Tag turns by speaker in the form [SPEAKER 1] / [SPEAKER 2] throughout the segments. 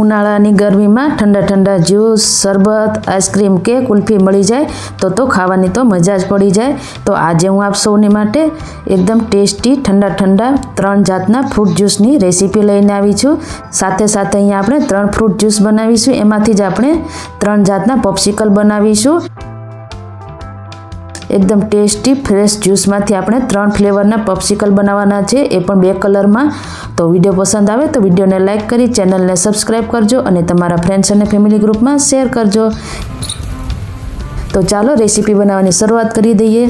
[SPEAKER 1] ઉનાળાની ગરમીમાં ઠંડા ઠંડા જ્યુસ, શરબત, આઈસ્ક્રીમ કે કુલ્ફી મળી જાય તો ખાવાની તો મજા જ પડી જાય। તો આજે હું આપ સૌની માટે એકદમ ટેસ્ટી ઠંડા ઠંડા 3 જાતના ફ્રૂટ જ્યુસની રેસીપી લઈને આવી છું। સાથે સાથે અહીંયા આપણે 3 ફ્રૂટ જ્યુસ બનાવીશું, એમાંથી જ આપણે 3 જાતના પોપ્સિકલ બનાવીશું। एकदम टेस्टी फ्रेश ज्यूस में આપણે 3 फ्लेवरना पॉप्सिकल बनावाना है, ए पण 2 कलर में। तो वीडियो पसंद आवे तो वीडियो ने लाइक करी, चैनल ने सब्सक्राइब करजो और तमारा फ्रेंड्स और फैमिली ग्रुप में शेयर करजो। तो चलो रेसीपी बनावानी शुरुआत करी दईए।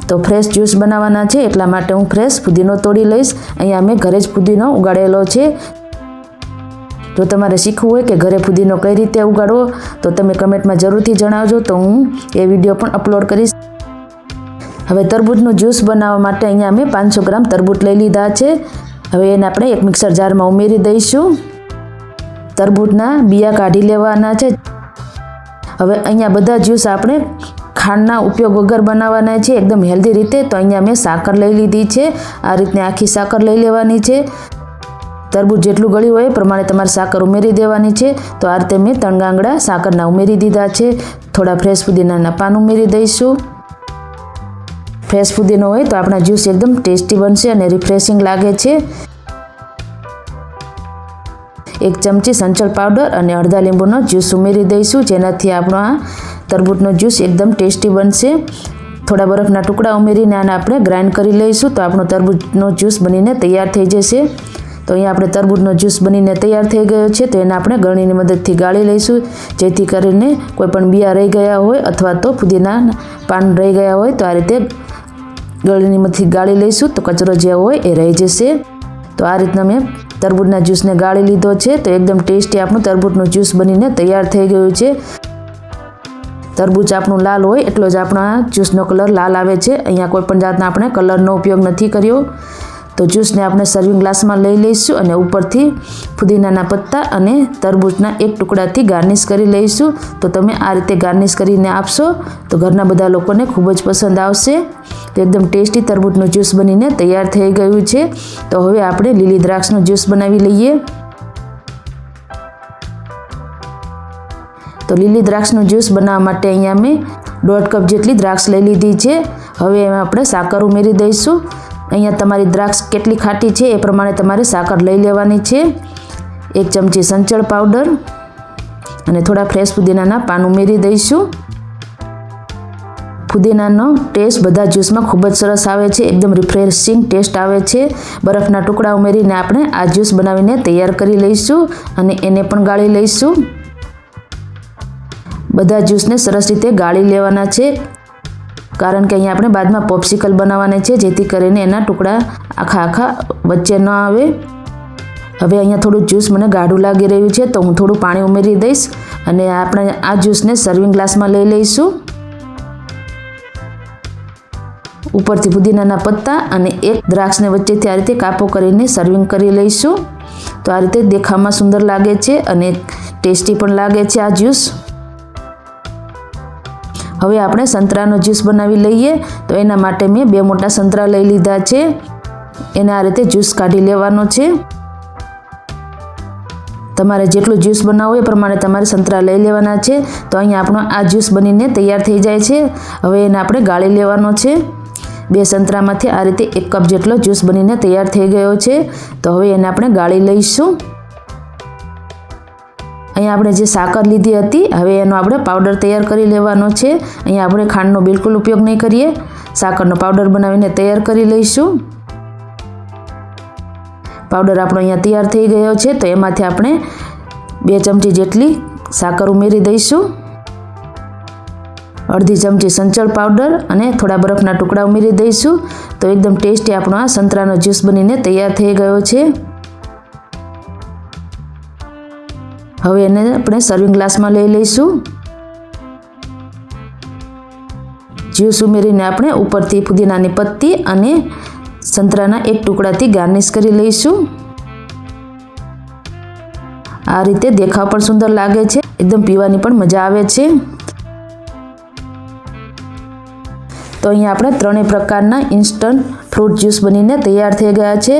[SPEAKER 1] तो फ्रेश ज्यूस बनावाना है एटला माटे हूँ फ्रेश पुदीनो तोड़ी लईश। अहींया मैं घरे ज पुदीनो उगाड़ेलो छे। जो तमारे शीखवुं होय कि घरे पुदीनो कई रीते उगाड़वो तो तमे कमेंट में जरूरथी जणावजो, तो हूँ ए विडियो पण अपलोड करीश। हवे तरबूजनो ज्यूस बनाववा माटे अहींया मैं 500 ग्राम तरबूज लई लीधा छे। हवे एने आपणे एक मिक्सर जार में उमेरी दईशुं। तरबूजना बिया काढी लेवाना छे। हवे अहींया बधा ज्यूस आपणे खांडना उपयोग वगर बनाववाना छे, एकदम हेल्दी रीते। तो अहींया मैं साकर लई लीधी छे। आ रीतनी आखी साकर लई लेवानी छे। तरबूज जेटલું ગળ્યું હોય એ પ્રમાણે તમારે સાકર ઉમેરી દેવાની છે। તો આ રીતે મેં 3 ગાંગડા સાકરના ઉમેરી દીધા છે। થોડા ફ્રેશ પુદીનાના પાન ઉમેરી દઈશું। फ्रेश पुदीनो होय तो अपना ज्यूस एकदम टेस्टी बनशे और रिफ्रेशिंग लागे छे। 1 चमची संचल पाउडर और अर्धा લીંબુનો ज्यूस उमेरी दईशुं, जेनाथी आपणो आ तरबूजनो ज्यूस एकदम टेस्टी बनशे। थोड़ा बरफना टुकड़ा उमेरीने आने आपणे ग्राइंड करी लईशुं तो आपणो तरबूजनो ज्यूस बनीने तैयार थई जशे। तो अहीं आपणे तरबूजनो ज्यूस बनीने तैयार थई गयो छे। तो एने आपणे गळणीनी मददथी गाળી लईशुं, जेथी करीने कोईपण बिया रही गया होय अथवा तो पुदीना पान रही गया होय तो आ रीते गळणीनी मददथी गाળી लईशुं तो कचरो जे होय ए रही जशे। तो आ रीतना मैं तरबूजना ज्यूसने गाળી लीधो छे। तो एकदम टेस्टी आपणो तरबूजनो ज्यूस बनीने तैयार थई गयो छे। तरबूज आपणुं लाल होय एटलो ज आपणो आ ज्यूसनो कलर लाल आवे छे। अहींया कोईपण जातना आपणे कलरनो उपयोग नथी कर्यो। तो ज्यूस ने आपणे सर्विंग ग्लास में लई लईशुं और उपरथी पुदीनाना पत्ता और तरबूजना एक टुकड़ाथी गार्निश करी लईशुं। तो तमे आ रीते गार्निश करीने आपशो तो घरना बधा लोकोने खूब ज पसंद आवशे। तो एकदम टेस्टी तरबूजनो ज्यूस बनीने तैयार थई गयुं छे। तो हवे आपणे લીલી દ્રાક્ષનો જ્यूस बनावी लईए। तो લીલી દ્રાક્ષનો જ્यूस बनाववा माटे अहींया मैं 1.5 कप जेटली द्राक्ष लई लीधी छे। हवे एमां आपणे साकर उमेरी दईशुं। अहींया तमारी द्राक्ष केटली खाटी छे ए प्रमाणे तमारे साकर लई लेवानी छे। 1 चमची संचळ पाउडर अने थोड़ा फ्रेश पुदीनाना पान उमेरी दईशुं। पुदीनानो टेस्ट बधा ज्यूस में खूब ज सरस आवे छे, एकदम रिफ्रेशिंग टेस्ट आवे छे। बरफना टुकड़ा उमेरीने आपणे आ ज्यूस बनावीने तैयार करी लईशुं अने एने पण गाળી लईशुं। बधा ज्यूसने सरस रीते गाળી लेवाना छे, कारण के अहींया आपणे बादमां पॉप्सिकल बनाववाना छे, जेथी करीने एना टुकड़ा आखा आखा वच्चे न आवे। हवे अहींया थोड़ुं ज्यूस मने गाढ़ुं लागी रह्युं छे तो हूँ थोड़ुं पाणी उमेरी दईश अने आपणे आ ज्यूसने सर्विंग ग्लास में लई लईशुं। उपरथी पुदीनाना पत्ता अने एक द्राक्षने वच्चेथी आ रीते कापो करीने सर्विंग करी लईशुं। तो आ रीते देखावमां सुंदर लागे छे अने टेस्टी पण लागे छे आ ज्यूस। हवे आपणे संतरानो ज्यूस बनावी लईए। तो एना माटे मैं 2 मोटा संतरा लई लीधा छे। एने आ रीते ज्यूस काढी लेवानो छे। तमारे जेटલું જ્यूस बनावो ए प्रमाणे तमारे संतरा लई लेवाना छे। तो अहींया आपणो आ ज्यूस बनीने तैयार थई जाय छे। हवे एने आपणे गाળી लेवानो छे। 2 संतरामांथी आ रीते 1 कप जेटलो ज्यूस बनीने तैयार थई गयो छे। तो हवे एने आपणे गाળી लईशुं। अहींया आपणे जे साकर लीधी हती हवे एनो आपणे पाउडर तैयार करी लेवानो छे। अहींया आपणे खांडनो बिलकुल उपयोग नहीं करीए, साकरनो पाउडर बनावीने तैयार करी लईशुं। पाउडर आपणो अहींया तैयार थई गयो छे। तो एमांथी आपणे 2 चमची जेटली साकर उमेरी दईशुं। अर्धी चमची संचळ पाउडर अने थोड़ा बरफना टुकड़ा उमेरी दईशुं। तो एकदम टेस्टी आपणो आ संतरानो ज्यूस बनीने तैयार थई गयो छे। हवे एने आपणे सर्विंग ग्लास में लई लईशुं। ज्यूस उमेरीने आपणे उपरथी पुदीनानी पत्ती अने संतराना एक टुकड़ाथी गार्निश करी लईशुं। आ रीते देखाव पण सुंदर लागे छे, एकदम पीवानी पण मजा आवे छे। તો અહીંયા આપણે ત્રણેય પ્રકારના ઇન્સ્ટન્ટ ફ્રૂટ જ્યુસ બનીને તૈયાર થઈ ગયા છે.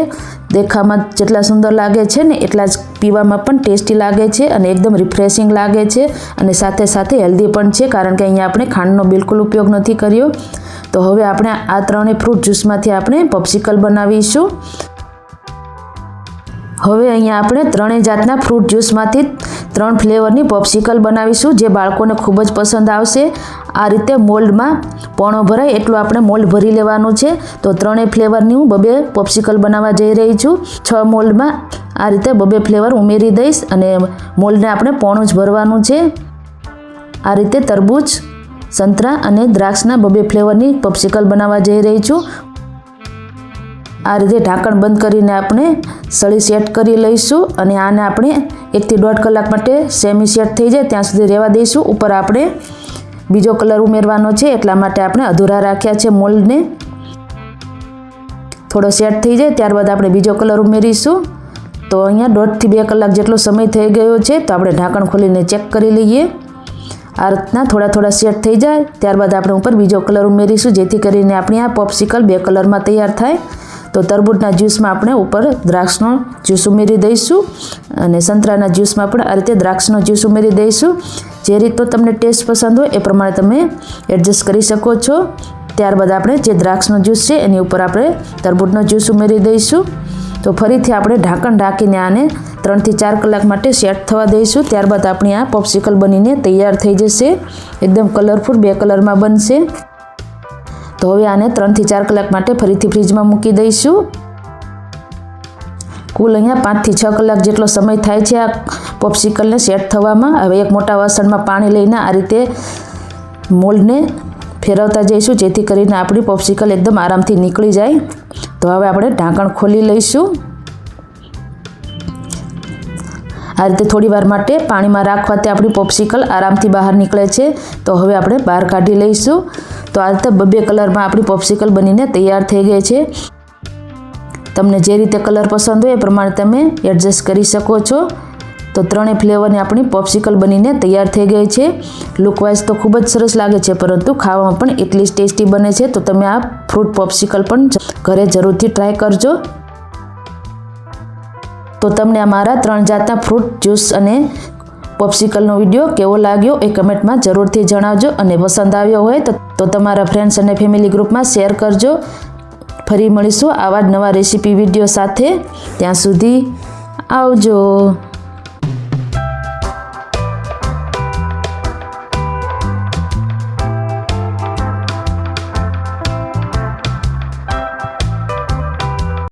[SPEAKER 1] દેખામાં જેટલા સુંદર લાગે છે ને એટલા જ પીવામાં પણ ટેસ્ટી લાગે છે અને એકદમ રિફ્રેશિંગ લાગે છે અને સાથે સાથે હેલ્ધી પણ છે, કારણ કે અહીંયા આપણે ખાંડનો બિલકુલ ઉપયોગ નથી કર્યો. તો હવે આપણે આ ત્રણેય ફ્રૂટ જ્યુસમાંથી આપણે પોપ્સિકલ બનાવીશું. હવે અહીંયા આપણે ત્રણેય જાતના ફ્રૂટ જ્યુસમાંથી 3 ફ્લેવરની પોપ્સિકલ બનાવીશું, જે બાળકોને ખૂબ જ પસંદ આવશે. આ રીતે મોલ્ડમાં પોણો ભરાય એટલું આપણે મોલ્ડ ભરી લેવાનું છે. તો ત્રણેય ફ્લેવરની હું 2 પોપ્સિકલ બનાવવા જઈ રહી છું. 6 મોલ્ડમાં આ રીતે 2 ફ્લેવર ઉમેરી દઈશ અને મોલ્ડને આપણે પોણું જ ભરવાનું છે. આ રીતે તરબૂચ, સંતરા અને દ્રાક્ષના 2 ફ્લેવરની પોપ્સિકલ બનાવવા જઈ રહી છું. આ રીતે ઢાંકણ બંધ કરીને આપણે સળી સેટ કરી લઈશું અને આને આપણે 1 થી 1.5 કલાક માટે સેમી સેટ થઈ જાય ત્યાં સુધી રહેવા દઈશું. ઉપર આપણે બીજો કલર ઉમેરવાનો છે, એટલા માટે આપણે અધૂરા રાખ્યા છે મોલ્ડને. થોડો સેટ થઈ જાય ત્યારબાદ આપણે બીજો કલર ઉમેરીશું. તો અહીંયા 1.5 થી 2 કલાક જેટલો સમય થઈ ગયો છે, તો આપણે ઢાંકણ ખોલીને ચેક કરી લઈએ. આ રીતના થોડા સેટ થઈ જાય ત્યારબાદ આપણે ઉપર બીજો કલર ઉમેરીશું, જેથી કરીને આપણી આ પોપ્સિકલ 2 કલરમાં તૈયાર થાય. તો તરબૂચના જ્યુસમાં આપણે ઉપર દ્રાક્ષનો જ્યુસ ઉમેરી દઈશું અને સંતરાના જ્યુસમાં પણ આ રીતે દ્રાક્ષનો જ્યુસ ઉમેરી દઈશું. જે રીતનો તમને ટેસ્ટ પસંદ હોય એ પ્રમાણે તમે એડજસ્ટ કરી શકો છો. ત્યારબાદ આપણે જે દ્રાક્ષનો જ્યુસ છે એની ઉપર આપણે તરબૂચનો જ્યુસ ઉમેરી દઈશું. તો ફરીથી આપણે ઢાંકણ ઢાંકીને આને 3 થી 4 કલાક માટે સેટ થવા દઈશું. ત્યારબાદ આપણી આ પોપ્સિકલ બનીને તૈયાર થઈ જશે. એકદમ કલરફુલ 2 કલરમાં બનશે. તો હવે આને 3 થી 4 કલાક માટે ફરીથી ફ્રીજમાં મૂકી દઈશું. કુલ અહીંયા 5 થી 6 કલાક જેટલો સમય થાય છે આ પોપ્સિકલને સેટ થવામાં. હવે એક મોટા વાસણમાં પાણી લઈને આ રીતે મોલ્ડને ફેરવતા જઈશું, જેથી કરીને આપણી પોપ્સિકલ એકદમ આરામથી નીકળી જાય. તો હવે આપણે ઢાંકણ ખોલી લઈશું. આ રીતે થોડી વાર માટે પાણીમાં રાખવાથી આપણી પોપ્સિકલ આરામથી બહાર નીકળે છે. તો હવે આપણે બહાર કાઢી લઈશું. તો આ રીતે 2 કલરમાં આપણી પોપ્સિકલ બનીને તૈયાર થઈ ગઈ છે. તમને જે રીતે કલર પસંદ હોય એ પ્રમાણે તમે એડજસ્ટ કરી શકો છો. તો ત્રણેય ફ્લેવરની આપણી પોપ્સિકલ બનીને તૈયાર થઈ ગઈ છે. લુકવાઇઝ તો ખૂબ જ સરસ લાગે છે, પરંતુ ખાવામાં પણ એટલી જ ટેસ્ટી બને છે. તો તમે આ ફ્રૂટ પોપ્સિકલ પણ ઘરે જરૂરથી ટ્રાય કરજો. તો તમને આ મારા 3 જાતના ફ્રૂટ જ્યુસ અને પોપ્સિકલનો વિડીયો કેવો લાગ્યો એ કમેન્ટમાં જરૂરથી જણાવજો અને પસંદ આવ્યો હોય તો તમારા ફ્રેન્ડ્સ અને ફેમિલી ગ્રુપમાં શેર કરજો. ફરી મળીશું આવા જ નવા રેસીપી વિડીયો સાથે. ત્યાં સુધી આવજો.